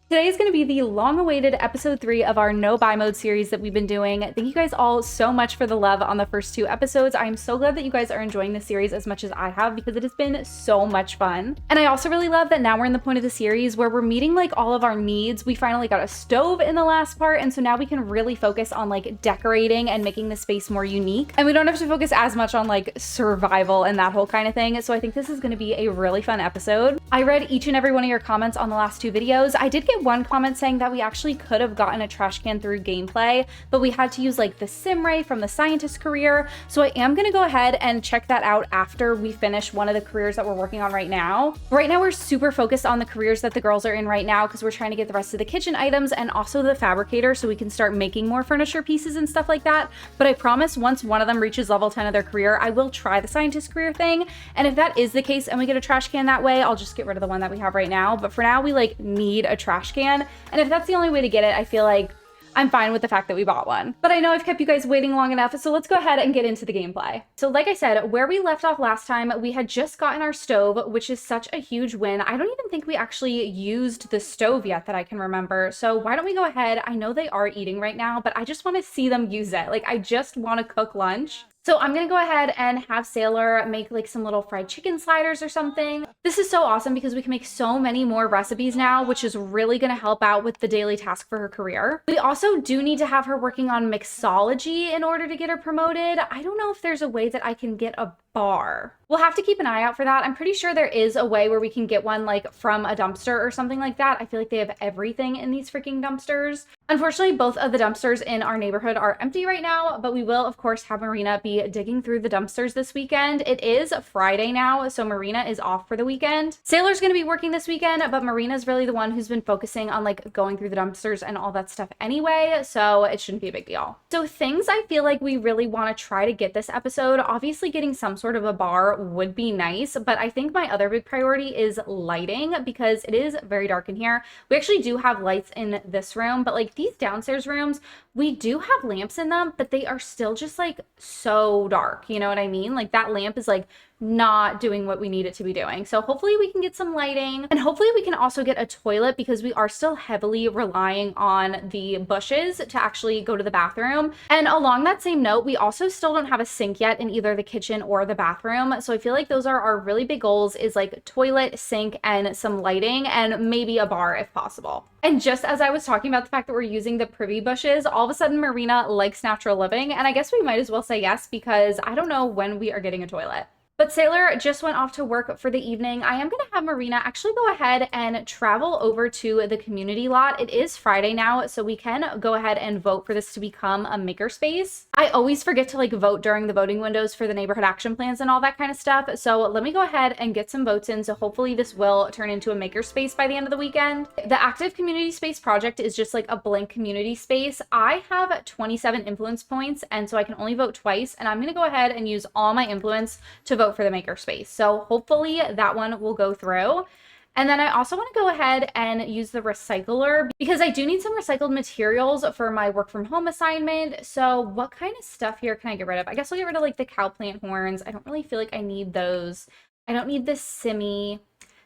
Today is going to be the long-awaited episode 3 of our no buy mode series that we've been doing. Thank you guys all so much for the love on the first 2 episodes. I'm so glad that you guys are enjoying the series as much as I have because it has been so much fun. And I also really love that now we're in the point of the series where we're meeting like all of our needs. We finally got a stove in the last part, and so now we can really focus on like decorating and making the space more unique. And we don't have to focus as much on like survival and that whole kind of thing. So I think this is going to be a really fun episode. I read each and every one of your comments on the last 2 videos. I did get one comment saying that we actually could have gotten a trash can through gameplay, but we had to use like the sim ray from the scientist career. So I am going to go ahead and check that out after we finish one of the careers that we're working on right now. Right now we're super focused on the careers that the girls are in right now because we're trying to get the rest of the kitchen items and also the fabricator so we can start making more furniture pieces and stuff like that. But I promise once one of them reaches level 10 of their career, I will try the scientist career thing. And if that is the case and we get a trash can that way, I'll just get rid of the one that we have right now. But for now, we like need a trash can. And if that's the only way to get it, I feel like I'm fine with the fact that we bought one. But I know I've kept you guys waiting long enough, so let's go ahead and get into the gameplay. So like I said, where we left off last time, we had just gotten our stove, which is such a huge win. I don't even think we actually used the stove yet that I can remember. So why don't we go ahead? I know they are eating right now, but I just want to see them use it. Like I just want to cook lunch. So I'm gonna go ahead and have Sailor make like some little fried chicken sliders or something. This is so awesome because we can make so many more recipes now, which is really gonna help out with the daily task for her career. We also do need to have her working on mixology in order to get her promoted. I don't know if there's a way that I can get a bar. We'll have to keep an eye out for that. I'm pretty sure there is a way where we can get one like from a dumpster or something like that. I feel like they have everything in these freaking dumpsters. Unfortunately, both of the dumpsters in our neighborhood are empty right now, but we will of course have Marina be digging through the dumpsters this weekend. It is Friday now, so Marina is off for the weekend. Sailor's gonna be working this weekend, but Marina's really the one who's been focusing on like going through the dumpsters and all that stuff anyway, so it shouldn't be a big deal. So things I feel like we really want to try to get this episode, obviously getting some sort of a bar would be nice, but I think my other big priority is lighting because it is very dark in here. We actually do have lights in this room, but like these downstairs rooms, we do have lamps in them, but they are still just like so dark. You know what I mean? Like that lamp is like not doing what we need it to be doing. So hopefully we can get some lighting, and hopefully we can also get a toilet because we are still heavily relying on the bushes to actually go to the bathroom. And along that same note, we also still don't have a sink yet in either the kitchen or the bathroom. So I feel like those are our really big goals, is like toilet, sink, and some lighting, and maybe a bar if possible. And just as I was talking about the fact that we're using the privy bushes, all of a sudden Marina likes natural living, and I guess we might as well say yes because I don't know when we are getting a toilet. But Sailor just went off to work for the evening. I am going to have Marina actually go ahead and travel over to the community lot. It is Friday now, so we can go ahead and vote for this to become a makerspace. I always forget to like vote during the voting windows for the neighborhood action plans and all that kind of stuff. So let me go ahead and get some votes in. So hopefully this will turn into a makerspace by the end of the weekend. The active community space project is just like a blank community space. I have 27 influence points, and so I can only vote twice. And I'm going to go ahead and use all my influence to vote for the makerspace. So hopefully that one will go through. And then I also want to go ahead and use the recycler because I do need some recycled materials for my work from home assignment. So what kind of stuff here can I get rid of? I guess I'll get rid of like the cow plant horns. I don't really feel like I need those. I don't need this simmy.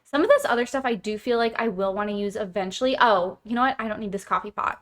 Some of this other stuff I do feel like I will want to use eventually. Oh, you know what? I don't need this coffee pot.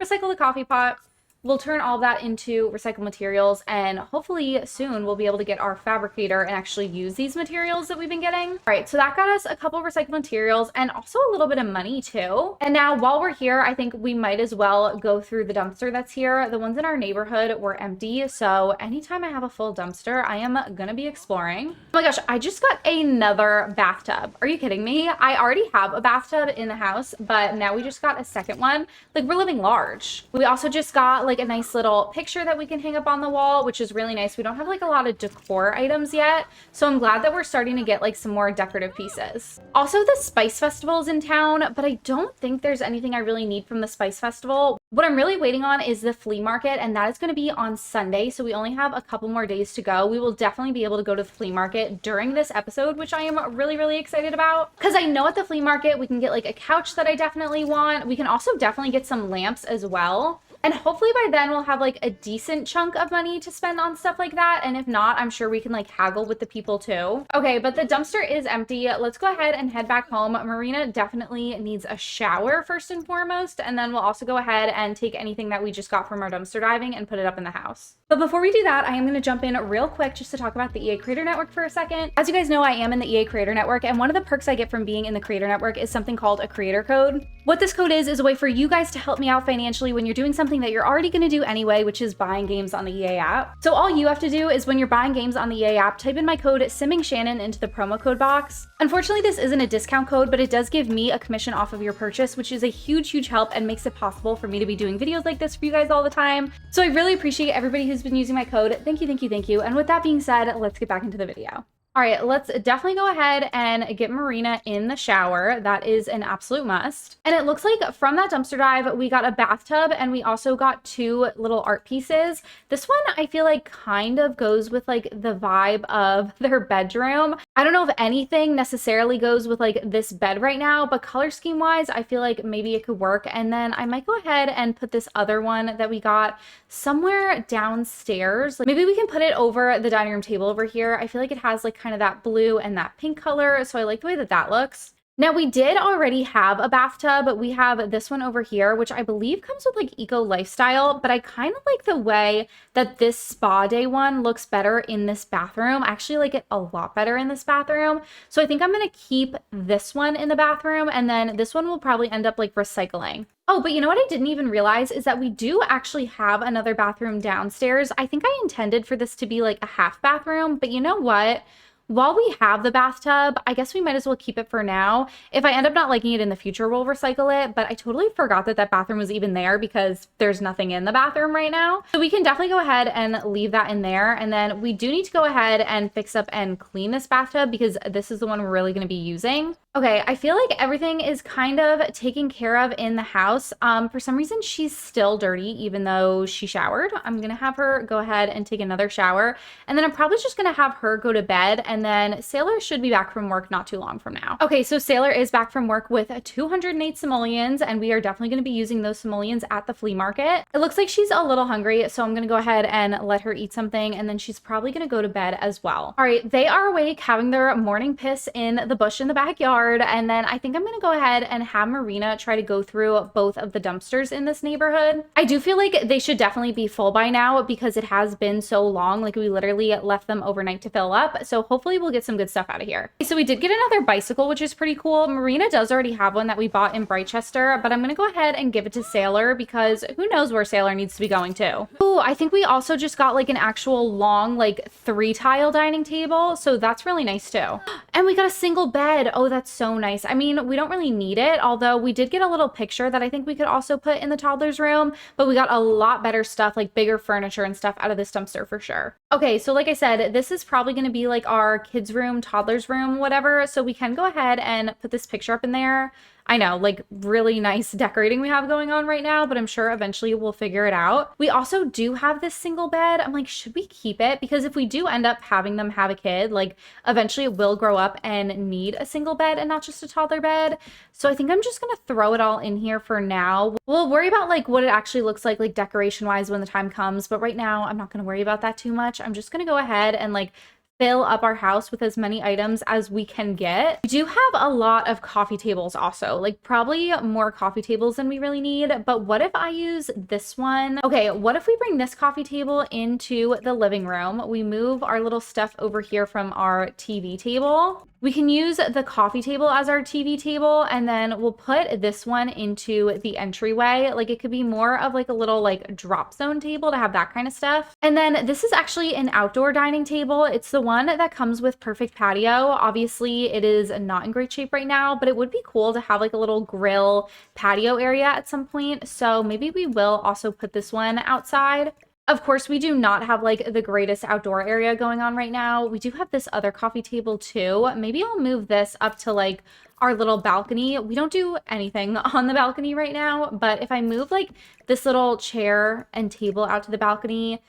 Recycle the coffee pot. We'll turn all that into recycled materials, and hopefully soon we'll be able to get our fabricator and actually use these materials that we've been getting. All right, so that got us a couple recycled materials and also a little bit of money too. And now while we're here, I think we might as well go through the dumpster that's here. The ones in our neighborhood were empty, so anytime I have a full dumpster, I am gonna be exploring. Oh my gosh, I just got another bathtub. Are you kidding me? I already have a bathtub in the house, but now we just got a second one. Like, we're living large. We also just got like a nice little picture that we can hang up on the wall, which is really nice. We don't have like a lot of decor items yet, so I'm glad that we're starting to get like some more decorative pieces. Also, the Spice Festival is in town, but I don't think there's anything I really need from the Spice Festival. What I'm really waiting on is the flea market, and that is going to be on Sunday, so we only have a couple more days to go. We will definitely be able to go to the flea market during this episode, which I am really, really excited about, because I know at the flea market we can get like a couch that I definitely want. We can also definitely get some lamps as well. And hopefully by then we'll have like a decent chunk of money to spend on stuff like that. And if not, I'm sure we can like haggle with the people too. Okay, but the dumpster is empty. Let's go ahead and head back home. Marina definitely needs a shower first and foremost. And then we'll also go ahead and take anything that we just got from our dumpster diving and put it up in the house. But before we do that, I am going to jump in real quick just to talk about the EA Creator Network for a second. As you guys know, I am in the EA Creator Network, and one of the perks I get from being in the Creator Network is something called a creator code. What this code is a way for you guys to help me out financially when you're doing something that you're already going to do anyway, which is buying games on the EA app. So all you have to do is when you're buying games on the EA app, type in my code SimmingShannon into the promo code box. Unfortunately, this isn't a discount code, but it does give me a commission off of your purchase, which is a huge, huge help and makes it possible for me to be doing videos like this for you guys all the time. So I really appreciate everybody who's been using my code. Thank you, thank you, thank you. And with that being said, let's get back into the video. All right, let's definitely go ahead and get Marina in the shower. That is an absolute must. And it looks like from that dumpster dive, we got a bathtub and we also got 2 little art pieces. This one I feel like kind of goes with like the vibe of their bedroom. I don't know if anything necessarily goes with like this bed right now, but color scheme wise, I feel like maybe it could work. And then I might go ahead and put this other one that we got somewhere downstairs. Like maybe we can put it over the dining room table over here. I feel like it has like kind of that blue and that pink color, so I like the way that that looks. Now we did already have a bathtub, but we have this one over here, which I believe comes with like eco lifestyle, but I kind of like the way that this spa day one looks better in this bathroom. I actually like it a lot better in this bathroom. So I think I'm going to keep this one in the bathroom, and then this one will probably end up like recycling. Oh, but you know what I didn't even realize is that we do actually have another bathroom downstairs. I think I intended for this to be like a half bathroom, but you know what? While we have the bathtub, I guess we might as well keep it for now. If I end up not liking it in the future, we'll recycle it. But I totally forgot that that bathroom was even there because there's nothing in the bathroom right now. So we can definitely go ahead and leave that in there. And then we do need to go ahead and fix up and clean this bathtub because this is the one we're really going to be using. Okay, I feel like everything is kind of taken care of in the house. For some reason, she's still dirty, even though she showered. I'm gonna have her go ahead and take another shower. And then I'm probably just gonna have her go to bed. And then Sailor should be back from work not too long from now. Okay, so Sailor is back from work with 208 simoleons, and we are definitely gonna be using those simoleons at the flea market. It looks like she's a little hungry, so I'm gonna go ahead and let her eat something, and then she's probably gonna go to bed as well. All right, they are awake having their morning piss in the bush in the backyard. And then I think I'm going to go ahead and have Marina try to go through both of the dumpsters in this neighborhood. I do feel like they should definitely be full by now because it has been so long. Like we literally left them overnight to fill up. So hopefully we'll get some good stuff out of here. So we did get another bicycle, which is pretty cool. Marina does already have one that we bought in Brightchester, but I'm going to go ahead and give it to Sailor because who knows where Sailor needs to be going to. Ooh, I think we also just got like an actual long, like 3-tile dining table. So that's really nice too. And we got a single bed. Oh, that's so nice. I mean, we don't really need it, although we did get a little picture that I think we could also put in the toddler's room, but we got a lot better stuff, like bigger furniture and stuff out of this dumpster for sure. Okay, so like I said, this is probably going to be like our kids' room, toddler's room, whatever, so we can go ahead and put this picture up in there. I know, like really nice decorating we have going on right now, but I'm sure eventually we'll figure it out. We also do have this single bed. I'm like, should we keep it? Because if we do end up having them have a kid, like eventually it will grow up and need a single bed and not just a toddler bed. So I think I'm just gonna throw it all in here for now. We'll worry about like what it actually looks like decoration wise when the time comes. But right now I'm not gonna worry about that too much. I'm just gonna go ahead and like fill up our house with as many items as we can get. We do have a lot of coffee tables also, like probably more coffee tables than we really need. But what if I use this one? Okay, what if we bring this coffee table into the living room? We move our little stuff over here from our TV table. We can use the coffee table as our TV table, and then we'll put this one into the entryway. Like it could be more of like a little like drop zone table to have that kind of stuff. And then this is actually an outdoor dining table. It's the one that comes with perfect patio. Obviously it is not in great shape right now, but it would be cool to have like a little grill patio area at some point. So maybe we will also put this one outside. Of course, we do not have like the greatest outdoor area going on right now. We do have this other coffee table too. Maybe I'll move this up to like our little balcony. We don't do anything on the balcony right now, but if I move like this little chair and table out to the balcony,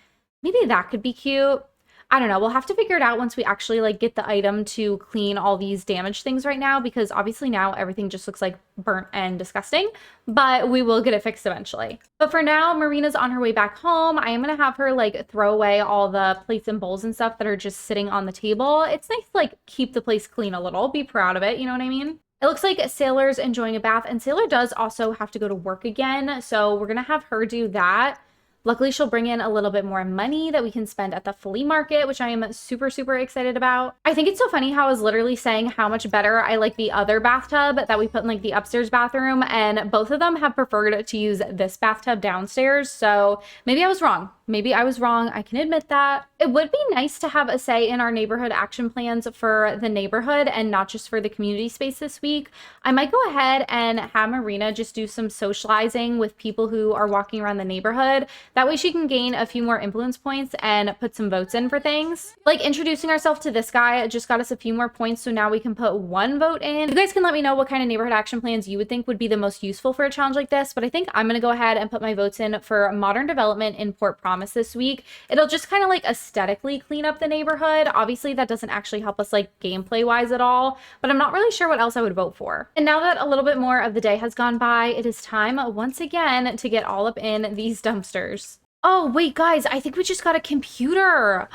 maybe that could be cute. I don't know. We'll have to figure it out once we actually like get the item to clean all these damaged things right now, because obviously now everything just looks like burnt and disgusting, but we will get it fixed eventually. But for now, Marina's on her way back home. I am going to have her like throw away all the plates and bowls and stuff that are just sitting on the table. It's nice to like keep the place clean a little, be proud of it. You know what I mean? It looks like Sailor's enjoying a bath, and Sailor does also have to go to work again. So we're going to have her do that. Luckily, she'll bring in a little bit more money that we can spend at the flea market, which I am super, super excited about. I think it's so funny how I was literally saying how much better I like the other bathtub that we put in like the upstairs bathroom, and both of them have preferred to use this bathtub downstairs. So maybe I was wrong. Maybe I was wrong. I can admit that. It would be nice to have a say in our neighborhood action plans for the neighborhood and not just for the community space this week. I might go ahead and have Marina just do some socializing with people who are walking around the neighborhood. That way she can gain a few more influence points and put some votes in for things. Like introducing ourselves to this guy just got us a few more points, so now we can put one vote in. You guys can let me know what kind of neighborhood action plans you would think would be the most useful for a challenge like this, but I think I'm gonna go ahead and put my votes in for modern development in Port Promise this week. It'll just kind of like aesthetically clean up the neighborhood. Obviously that doesn't actually help us like gameplay wise at all, but I'm not really sure what else I would vote for. And now that a little bit more of the day has gone by, it is time once again to get all up in these dumpsters. Oh wait guys, I think we just got a computer.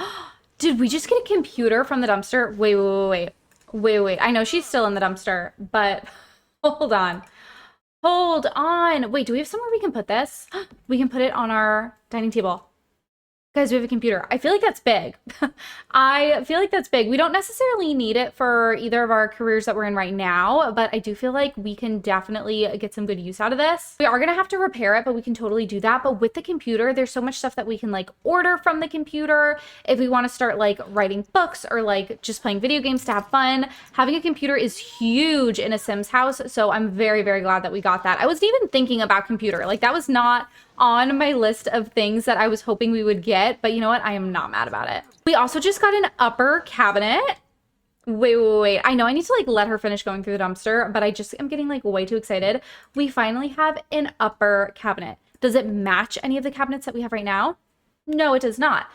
Did we just get a computer from the dumpster? Wait. I know she's still in the dumpster, but hold on. Wait, do we have somewhere we can put this? We can put it on our dining table. Guys, we have a computer. I feel like that's big. I feel like that's big. We don't necessarily need it for either of our careers that we're in right now, but I do feel like we can definitely get some good use out of this. We are going to have to repair it, but we can totally do that. But with the computer, there's so much stuff that we can like order from the computer. If we want to start like writing books or like just playing video games to have fun, having a computer is huge in a Sims house. So I'm very, very glad that we got that. I wasn't even thinking about computer. Like that was not on my list of things that I was hoping we would get, but you know what? I am not mad about it. We also just got an upper cabinet. Wait. I know I need to like let her finish going through the dumpster, but I just am getting like way too excited. We finally have an upper cabinet. Does it match any of the cabinets that we have right now? No, it does not.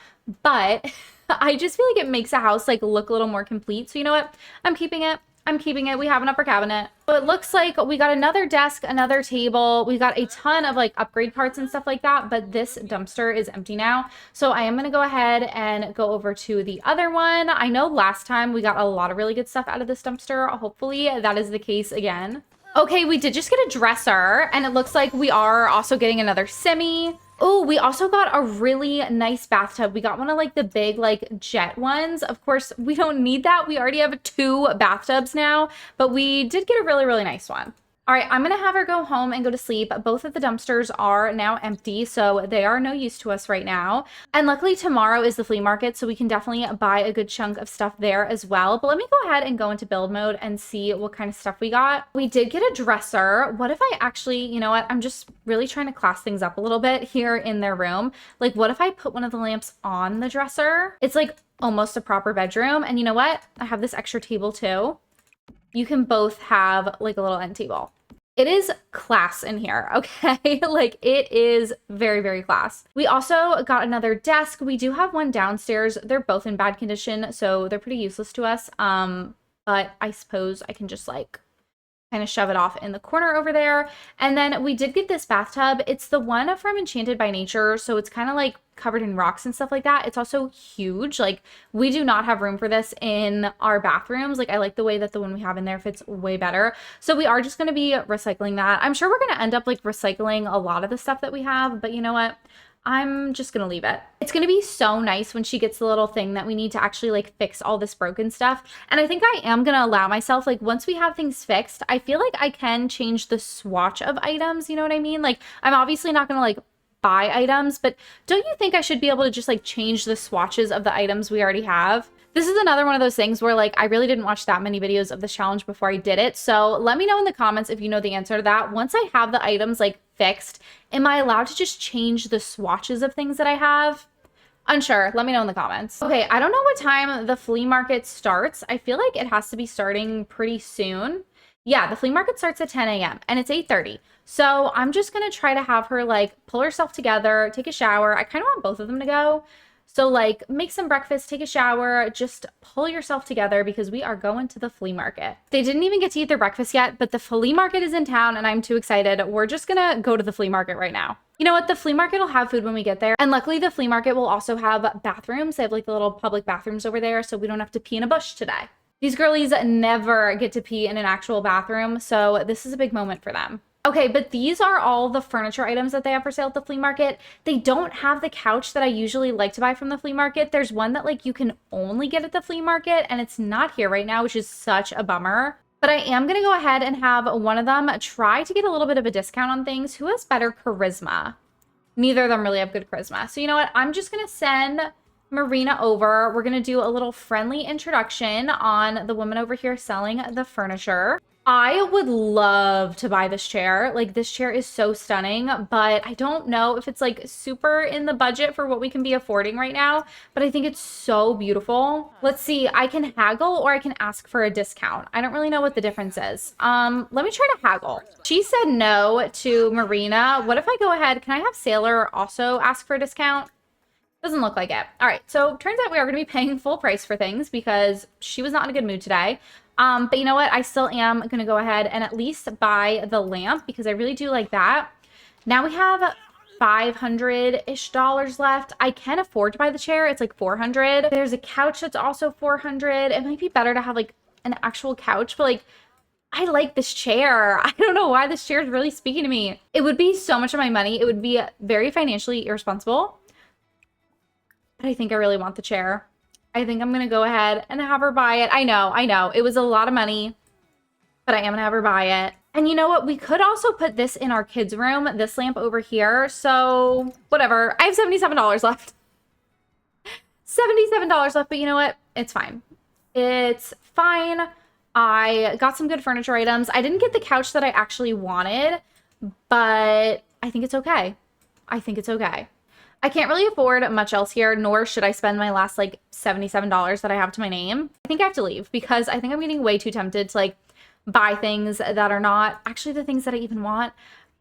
But I just feel like it makes a house like look a little more complete. So you know what? I'm keeping it. We have an upper cabinet. So it looks like we got another desk, another table. We got a ton of like upgrade parts and stuff like that, but this dumpster is empty now. So I am going to go ahead and go over to the other one. I know last time we got a lot of really good stuff out of this dumpster. Hopefully that is the case again. Okay, we did just get a dresser, and it looks like we are also getting another semi. Oh, we also got a really nice bathtub. We got one of like the big like jet ones. Of course, we don't need that. We already have 2 bathtubs now, but we did get a really, really nice one. All right, I'm gonna have her go home and go to sleep. Both of the dumpsters are now empty, so they are no use to us right now. And luckily tomorrow is the flea market, so we can definitely buy a good chunk of stuff there as well. But let me go ahead and go into build mode and see what kind of stuff we got. We did get a dresser. What if I actually, you know what? I'm just really trying to class things up a little bit here in their room. Like, what if I put one of the lamps on the dresser? It's like almost a proper bedroom. And you know what? I have this extra table too. You can both have like a little end table. It is class in here, okay? Like it is very, very class. We also got another desk. We do have one downstairs. They're both in bad condition, so they're pretty useless to us. But I suppose I can just like kind of shove it off in the corner over there. And then we did get this bathtub. It's the one from Enchanted by Nature, so it's kind of like covered in rocks and stuff like that. It's also huge. Like we do not have room for this in our bathrooms. Like I like the way that the one we have in there fits way better. So we are just going to be recycling that. I'm sure we're going to end up like recycling a lot of the stuff that we have, but you know what? I'm just gonna leave it. It's gonna be so nice when she gets the little thing that we need to actually like fix all this broken stuff. And I think I am gonna allow myself, like once we have things fixed, I feel like I can change the swatch of items, you know what I mean? Like I'm obviously not gonna like buy items, but don't you think I should be able to just like change the swatches of the items we already have? This is another one of those things where like I really didn't watch that many videos of this challenge before I did it. So let me know in the comments if you know the answer to that. Once I have the items like fixed, am I allowed to just change the swatches of things that I have? Unsure. Let me know in the comments. Okay, I don't know what time the flea market starts. I feel like it has to be starting pretty soon. Yeah, the flea market starts at 10 a.m. and it's 8:30. So I'm just gonna try to have her like pull herself together, take a shower. I kind of want both of them to go. So like make some breakfast, take a shower, just pull yourself together because we are going to the flea market. They didn't even get to eat their breakfast yet, but the flea market is in town and I'm too excited. We're just gonna go to the flea market right now. You know what? The flea market will have food when we get there. And luckily the flea market will also have bathrooms. They have like the little public bathrooms over there, so we don't have to pee in a bush today. These girlies never get to pee in an actual bathroom, so this is a big moment for them. Okay, but these are all the furniture items that they have for sale at the flea market. They don't have the couch that I usually like to buy from the flea market. There's one that like you can only get at the flea market and it's not here right now, which is such a bummer. But I am going to go ahead and have one of them try to get a little bit of a discount on things. Who has better charisma? Neither of them really have good charisma. So you know what? I'm just going to send Marina over. We're going to do a little friendly introduction on the woman over here selling the furniture. I would love to buy this chair. Like, this chair is so stunning, but I don't know if it's like super in the budget for what we can be affording right now, but I think it's so beautiful. Let's see, I can haggle or I can ask for a discount. I don't really know what the difference is. Let me try to haggle. She said no to Marina. What if I go ahead? Can I have Sailor also ask for a discount? Doesn't look like it. All right, so turns out we are going to be paying full price for things because she was not in a good mood today. But you know what? I still am going to go ahead and at least buy the lamp because I really do like that. Now we have $500-ish left. I can afford to buy the chair. It's like $400. There's a couch that's also $400. It might be better to have like an actual couch, but like I like this chair. I don't know why this chair is really speaking to me. It would be so much of my money. It would be very financially irresponsible. But I think I really want the chair. I think I'm going to go ahead and have her buy it. I know. It was a lot of money, but I am going to have her buy it. And you know what? We could also put this in our kids' room, this lamp over here. So whatever. I have $77 left. $77 left, but you know what? It's fine. It's fine. I got some good furniture items. I didn't get the couch that I actually wanted, but I think it's okay. I think it's okay. I can't really afford much else here, nor should I spend my last like $77 that I have to my name. I think I have to leave because I think I'm getting way too tempted to like buy things that are not actually the things that I even want.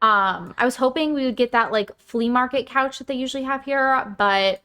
I was hoping we would get that like flea market couch that they usually have here, but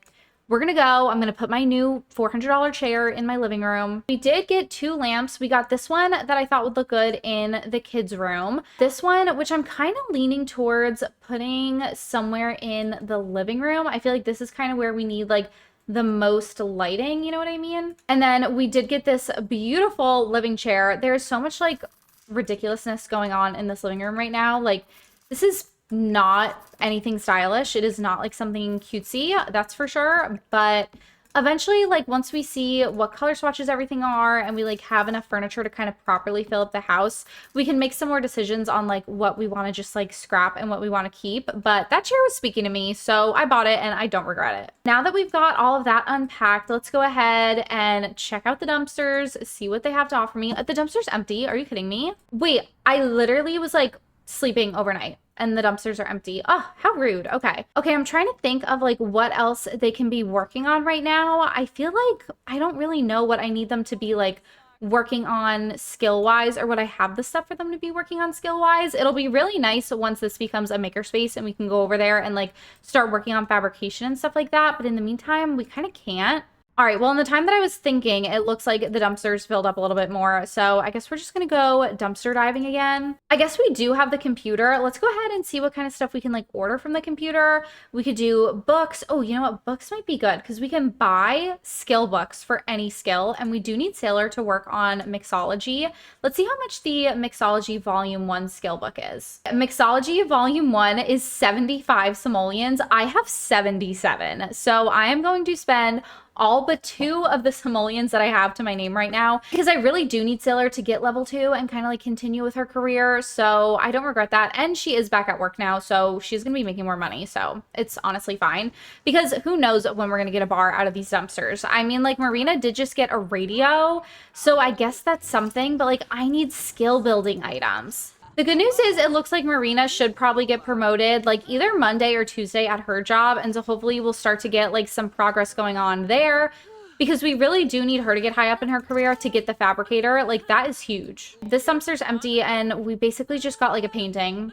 we're gonna go. I'm gonna put my new $400 chair in my living room. We did get 2 lamps. We got this one that I thought would look good in the kids' room. This one, which I'm kind of leaning towards putting somewhere in the living room. I feel like this is kind of where we need like the most lighting, you know what I mean? And then we did get this beautiful living chair. There's so much like ridiculousness going on in this living room right now. Like, this is not anything stylish. It is not like something cutesy, that's for sure. But eventually, like once we see what color swatches everything are and we like have enough furniture to kind of properly fill up the house, we can make some more decisions on like what we want to just like scrap and what we want to keep. But that chair was speaking to me, so I bought it and I don't regret it. Now that we've got all of that unpacked, let's go ahead and check out the dumpsters, see what they have to offer me. The dumpster's empty. Are you kidding me? Wait, I literally was like sleeping overnight and the dumpsters are empty. Oh, how rude. Okay, I'm trying to think of like what else they can be working on right now. I feel like I don't really know what I need them to be like working on skill-wise, or what I have the stuff for them to be working on skill-wise. It'll be really nice once this becomes a makerspace and we can go over there and like start working on fabrication and stuff like that. But in the meantime, we kind of can't. All right, well, in the time that I was thinking, it looks like the dumpsters filled up a little bit more. So I guess we're just going to go dumpster diving again. I guess we do have the computer. Let's go ahead and see what kind of stuff we can like order from the computer. We could do books. Oh, you know what? Books might be good because we can buy skill books for any skill. And we do need Sailor to work on mixology. Let's see how much the mixology volume 1 skill book is. Mixology volume 1 is 75 simoleons. I have 77. So I am going to spend all but 2 of the simoleons that I have to my name right now because I really do need Sailor to get level 2 and kind of like continue with her career. So I don't regret that. And she is back at work now, so she's going to be making more money. So it's honestly fine because who knows when we're going to get a bar out of these dumpsters. I mean, like Marina did just get a radio, so I guess that's something, but like I need skill building items. The good news is it looks like Marina should probably get promoted like either Monday or Tuesday at her job. And so hopefully we'll start to get like some progress going on there because we really do need her to get high up in her career to get the fabricator. Like that is huge. This dumpster's empty and we basically just got like a painting.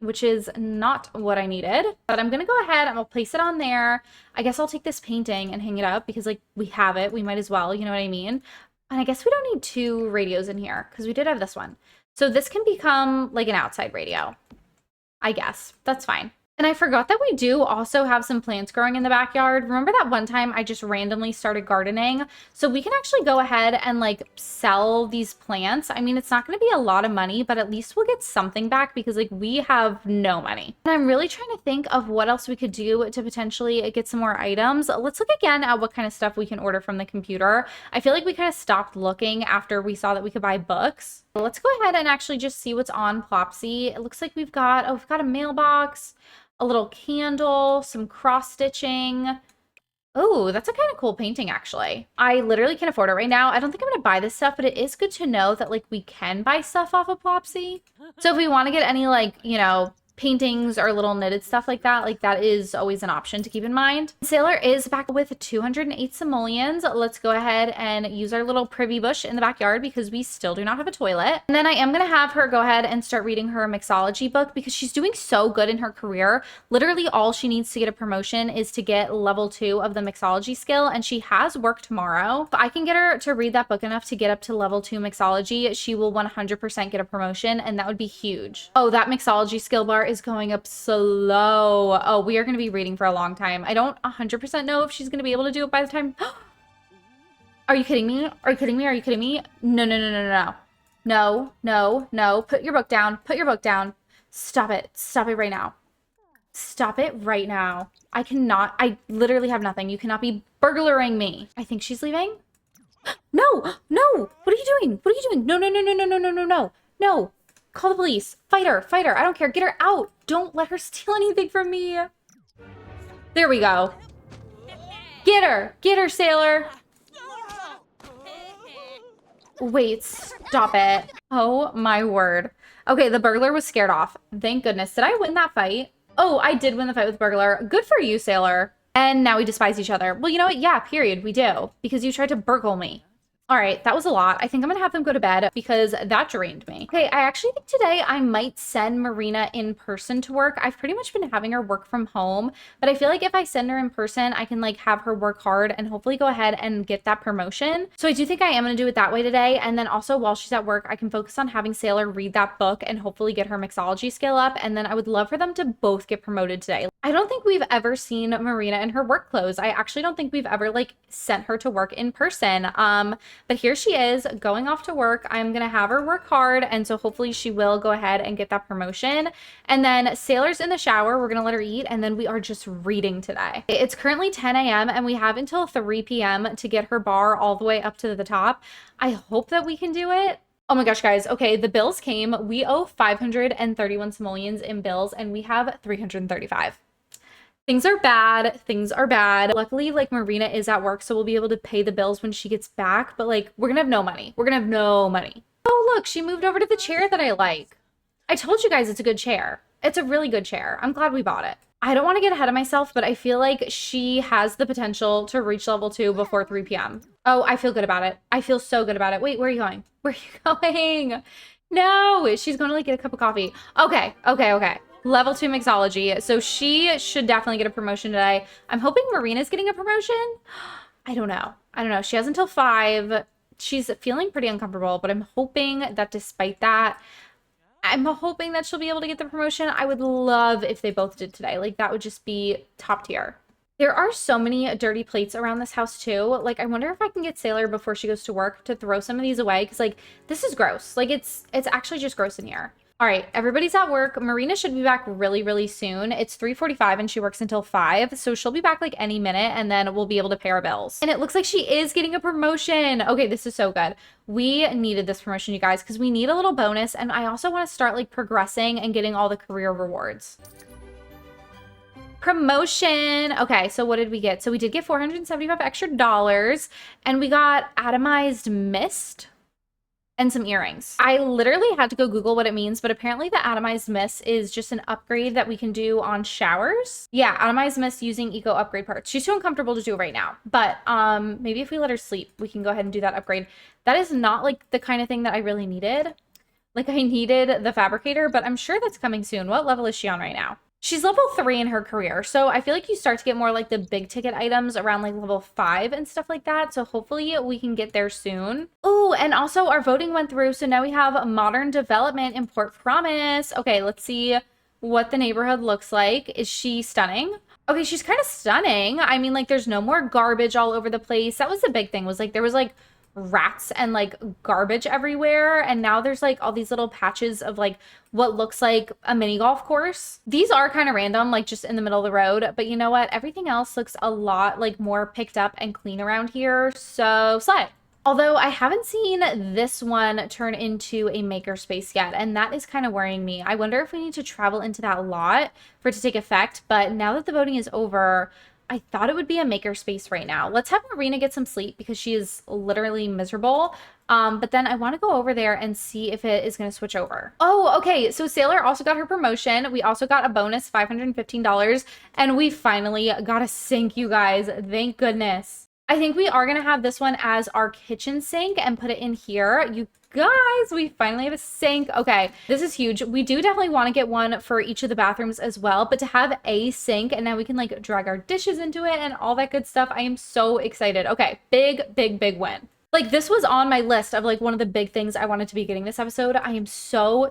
which is not what I needed. But I'm gonna go ahead and I'll place it on there. I guess I'll take this painting and hang it up because like we have it, we might as well, you know what I mean? And I guess we don't need 2 radios in here because we did have this one. So this can become like an outside radio, I guess. That's fine. And I forgot that we do also have some plants growing in the backyard. Remember that one time I just randomly started gardening? So we can actually go ahead and like sell these plants. I mean, it's not going to be a lot of money, but at least we'll get something back because like we have no money. And I'm really trying to think of what else we could do to potentially get some more items. Let's look again at what kind of stuff we can order from the computer. I feel like we kind of stopped looking after we saw that we could buy books. Let's go ahead and actually just see what's on Plopsy. It looks like we've got a mailbox, a little candle, some cross stitching. Oh, that's a kind of cool painting, actually. I literally can't afford it right now. I don't think I'm going to buy this stuff, but it is good to know that, like, we can buy stuff off of Plopsy. So if we want to get any, like, you know, paintings or little knitted stuff like that is always an option to keep in mind. Sailor is back with 208 simoleons. Let's go ahead and use our little privy bush in the backyard because we still do not have a toilet. And then I am going to have her go ahead and start reading her mixology book because she's doing so good in her career. Literally all she needs to get a promotion is to get level 2 of the mixology skill, and she has work tomorrow. If I can get her to read that book enough to get up to level 2 mixology, she will 100% get a promotion, and that would be huge. Oh, that mixology skill bar is going up slow. Oh, we are going to be reading for a long time. I don't 100% know if she's going to be able to do it by the time. Are you kidding me? Are you kidding me? Are you kidding me? No, no, no, no, no, no, no, no. Put your book down. Put your book down. Stop it. Stop it right now. Stop it right now. I cannot. I literally have nothing. You cannot be burglaring me. I think she's leaving. No, no. What are you doing? What are you doing? No, no, no, no, no, no, no, no, no. No. Call the police. Fight her. Fight her. I don't care. Get her out. Don't let her steal anything from me. There we go. Get her. Get her, Sailor. Wait, stop it. Oh my word. Okay, the burglar was scared off. Thank goodness. Did I win that fight? Oh, I did win the fight with burglar. Good for you, Sailor. And now we despise each other. Well, you know what? Yeah, period. We do. Because you tried to burgle me. All right, that was a lot. I think I'm gonna have them go to bed because that drained me. Okay, I actually think today I might send Marina in person to work. I've pretty much been having her work from home, but I feel like if I send her in person, I can like have her work hard and hopefully go ahead and get that promotion. So I do think I am gonna do it that way today. And then also while she's at work, I can focus on having Sailor read that book and hopefully get her mixology skill up. And then I would love for them to both get promoted today. I don't think we've ever seen Marina in her work clothes. I actually don't think we've ever like sent her to work in person. But here she is going off to work. I'm going to have her work hard. And so hopefully she will go ahead and get that promotion. And then Sailor's in the shower. We're going to let her eat. And then we are just reading today. It's currently 10 a.m. and we have until 3 p.m. to get her bar all the way up to the top. I hope that we can do it. Oh my gosh, guys. Okay, the bills came. We owe 531 simoleons in bills and we have 335. Things are bad. Things are bad. Luckily, like Marina is at work, so we'll be able to pay the bills when she gets back. But like, we're gonna have no money. We're gonna have no money. Oh, look, she moved over to the chair that I like. I told you guys it's a good chair. It's a really good chair. I'm glad we bought it. I don't want to get ahead of myself, but I feel like she has the potential to reach level 2 before 3 p.m. Oh, I feel good about it. I feel so good about it. Wait, where are you going? Where are you going? No, she's going to like get a cup of coffee. Okay, okay, okay. Level 2 mixology. So she should definitely get a promotion today. I'm hoping Marina's getting a promotion. I don't know. I don't know. She has until 5. She's feeling pretty uncomfortable, but I'm hoping that despite that, I'm hoping that she'll be able to get the promotion. I would love if they both did today. Like that would just be top tier. There are so many dirty plates around this house too. Like I wonder if I can get Sailor before she goes to work to throw some of these away. Cause like this is gross. Like it's actually just gross in here. All right, everybody's at work. Marina should be back really, really soon. It's 3:45 and she works until 5. So she'll be back like any minute and then we'll be able to pay our bills. And it looks like she is getting a promotion. Okay, this is so good. We needed this promotion, you guys, because we need a little bonus. And I also want to start like progressing and getting all the career rewards. Promotion. Okay, so what did we get? So we did get 475 extra dollars and we got atomized mist and some earrings. I literally had to go Google what it means, but apparently the atomized mist is just an upgrade that we can do on showers. Yeah, atomized mist using eco upgrade parts. She's too uncomfortable to do it right now, but maybe if we let her sleep, we can go ahead and do that upgrade. That is not like the kind of thing that I really needed, Like I needed the fabricator, but I'm sure that's coming soon. What level is she on right now? She's level 3 in her career. So I feel like you start to get more like the big ticket items around like level 5 and stuff like that. So hopefully we can get there soon. Oh, and also our voting went through. So now we have modern development in Port Promise. Okay, let's see what the neighborhood looks like. Is she stunning? Okay, she's kind of stunning. I mean, like there's no more garbage all over the place. That was the big thing, was like there was like rats and like garbage everywhere, and now there's like all these little patches of like what looks like a mini golf course. These are kind of random, like just in the middle of the road, but you know what, everything else looks a lot like more picked up and clean around here, so slay. Although I haven't seen this one turn into a makerspace yet, and that is kind of worrying me. I wonder if we need to travel into that lot for it to take effect, but now that the voting is over, I thought it would be a makerspace right now. Let's have Marina get some sleep because she is literally miserable. But then I want to go over there and see if it is going to switch over. Oh, okay. So Sailor also got her promotion. We also got a bonus $515, and we finally got a sink, you guys. Thank goodness. I think we are going to have this one as our kitchen sink and put it in here. You guys, we finally have a sink. Okay, this is huge. We do definitely want to get one for each of the bathrooms as well, but to have a sink and now we can like drag our dishes into it and all that good stuff, I am so excited. Okay, big win. Like this was on my list of like one of the big things I wanted to be getting this episode. I am so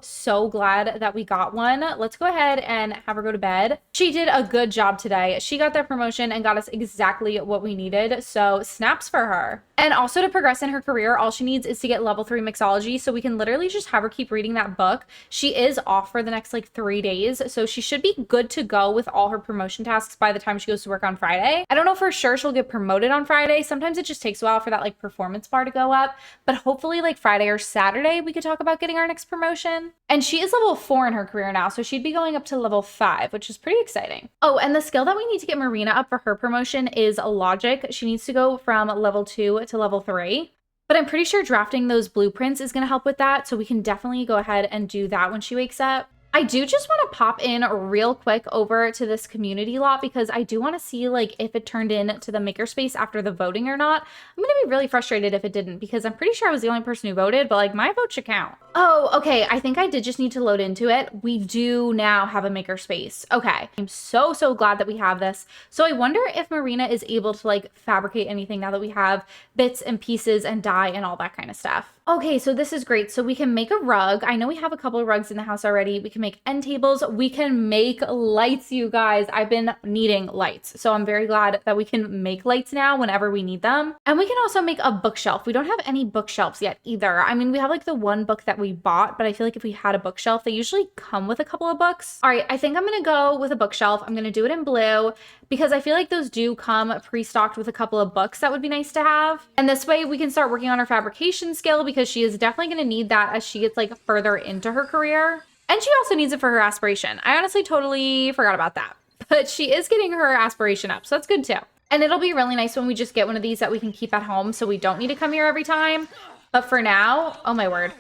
glad that we got one. Let's go ahead and have her go to bed. She did a good job today. She got that promotion and got us exactly what we needed. So snaps for her. And also to progress in her career, all she needs is to get level 3 mixology. So we can literally just have her keep reading that book. She is off for the next like 3 days. So she should be good to go with all her promotion tasks by the time she goes to work on Friday. I don't know for sure she'll get promoted on Friday. Sometimes it just takes a while for that like performance bar to go up. But hopefully like Friday or Saturday, we could talk about getting our next promotion. And she is level 4 in her career now. So she'd be going up to level 5, which is pretty exciting. Oh, and the skill that we need to get Marina up for her promotion is logic. She needs to go from level 2 to level 3. But I'm pretty sure drafting those blueprints is going to help with that. So we can definitely go ahead and do that when she wakes up. I do just want to pop in real quick over to this community lot because I do want to see like if it turned into the makerspace after the voting or not. I'm going to be really frustrated if it didn't because I'm pretty sure I was the only person who voted, but like my vote should count. Oh, okay. I think I did just need to load into it. We do now have a makerspace. Okay. I'm so glad that we have this. So I wonder if Marina is able to like fabricate anything now that we have bits and pieces and dye and all that kind of stuff. Okay, so this is great. So we can make a rug. I know we have a couple of rugs in the house already. We can make end tables. We can make lights, you guys. I've been needing lights. So I'm very glad that we can make lights now whenever we need them. And we can also make a bookshelf. We don't have any bookshelves yet either. I mean, we have like the one book that we bought, but I feel like if we had a bookshelf, they usually come with a couple of books. All right, I think I'm gonna go with a bookshelf. I'm gonna do it in blue because I feel like those do come pre-stocked with a couple of books that would be nice to have. And this way we can start working on our fabrication skill because she is definitely going to need that as she gets like further into her career. And she also needs it for her aspiration. I honestly totally forgot about that, but she is getting her aspiration up. So that's good too. And it'll be really nice when we just get one of these that we can keep at home so we don't need to come here every time. But for now, oh my word.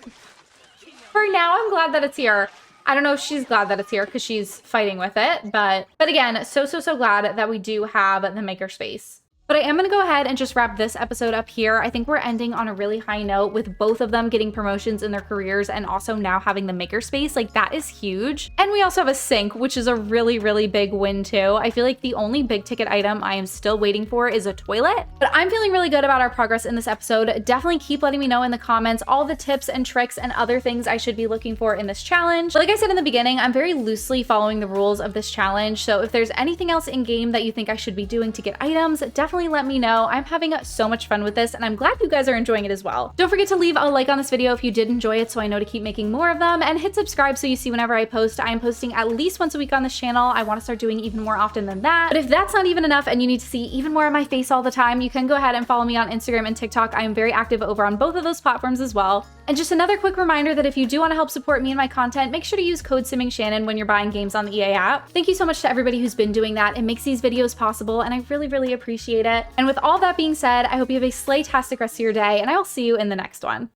For now, I'm glad that it's here. I don't know if she's glad that it's here because she's fighting with it. But again, so glad that we do have the makerspace. But I am going to go ahead and just wrap this episode up here. I think we're ending on a really high note with both of them getting promotions in their careers and also now having the makerspace. Like that is huge. And we also have a sink, which is a really big win too. I feel like the only big ticket item I am still waiting for is a toilet. But I'm feeling really good about our progress in this episode. Definitely keep letting me know in the comments all the tips and tricks and other things I should be looking for in this challenge. But like I said in the beginning, I'm very loosely following the rules of this challenge. So if there's anything else in game that you think I should be doing to get items, definitely let me know. I'm having so much fun with this and I'm glad you guys are enjoying it as well. Don't forget to leave a like on this video if you did enjoy it so I know to keep making more of them, and hit subscribe so you see whenever I post. I am posting at least once a week on this channel. I want to start doing even more often than that. But if that's not even enough and you need to see even more of my face all the time, you can go ahead and follow me on Instagram and TikTok. I am very active over on both of those platforms as well. And just another quick reminder that if you do want to help support me and my content, make sure to use code SimmingShannon when you're buying games on the EA app. Thank you so much to everybody who's been doing that. It makes these videos possible and I really appreciate it. And with all that being said, I hope you have a slaytastic rest of your day and I will see you in the next one.